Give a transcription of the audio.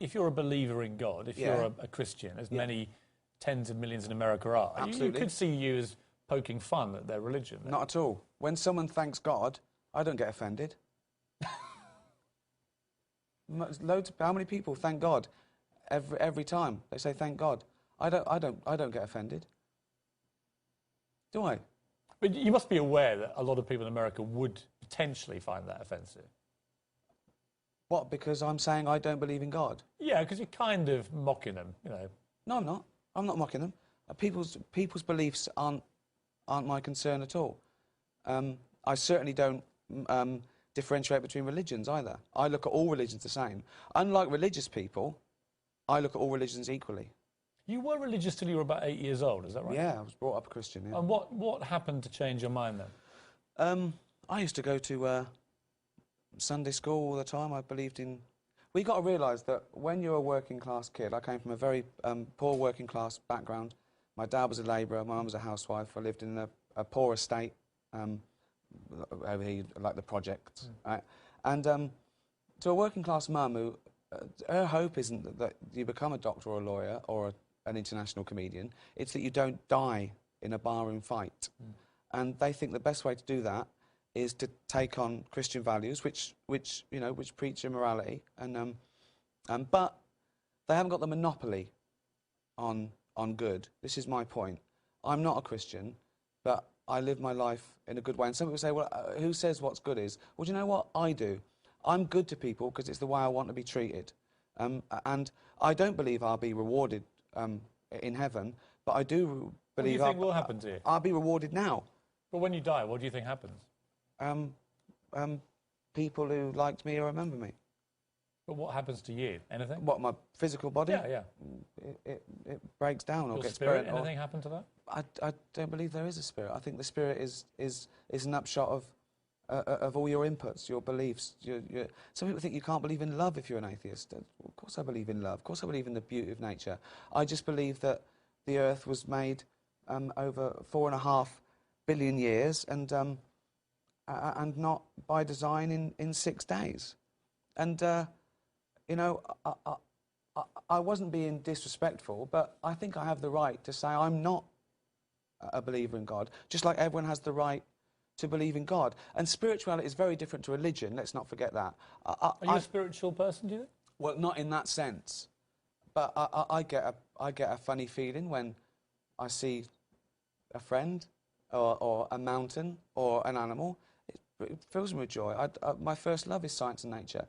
if you're a believer in God, if you're a Christian, as many tens of millions in America are, you could see you as poking fun at their religion. Not at all. When someone thanks God, I don't get offended. How many people thank God every time they say thank God? I don't get offended. Do I? But you must be aware that a lot of people in America would potentially find that offensive. What? Because I'm saying I don't believe in God? Yeah, because you're kind of mocking them, you know. No, I'm not. I'm not mocking them. People's beliefs aren't my concern at all. I certainly don't differentiate between religions either. I look at all religions the same. Unlike religious people, I look at all religions equally. You were religious till you were about 8 years old, is that right? Yeah, I was brought up a Christian, yeah. And what happened to change your mind then? I used to go to Sunday school all the time. I believed in... Well, you've got to realise that when you're a working-class kid, I came from a very poor working-class background. My dad was a labourer, my mum was a housewife. I lived in a poor estate, over here, like the projects, right? And to a working-class mum who... her hope isn't that you become a doctor or a lawyer or an international comedian. It's that you don't die in a barroom fight. And they think the best way to do that is to take on Christian values, which preach immorality, but they haven't got the monopoly on good. This is my point. I'm not a Christian, but I live my life in a good way. And some people say, well, who says what's good is? Well, do you know what? I do. I'm good to people because it's the way I want to be treated. And I don't believe I'll be rewarded in heaven, but I do believe... What do you think will happen to you? I'll be rewarded now. But when you die, what do you think happens? People who liked me or remember me. But what happens to you? Anything? What, my physical body? Yeah. It breaks down or Your gets spirit, burnt. anything happen to that? I don't believe there is a spirit. I think the spirit is an upshot of all your inputs, your beliefs. Some people think you can't believe in love if you're an atheist. Of course I believe in love. Of course I believe in the beauty of nature. I just believe that the Earth was made over 4.5 billion years and not by design in 6 days. And, you know, I wasn't being disrespectful, but I think I have the right to say I'm not a believer in God, just like everyone has the right to believe in God. And spirituality is very different to religion, let's not forget that. Are you a spiritual person, do you think? Well, not in that sense. But I get a funny feeling when I see a friend or a mountain or an animal. It fills me with joy. My first love is science and nature.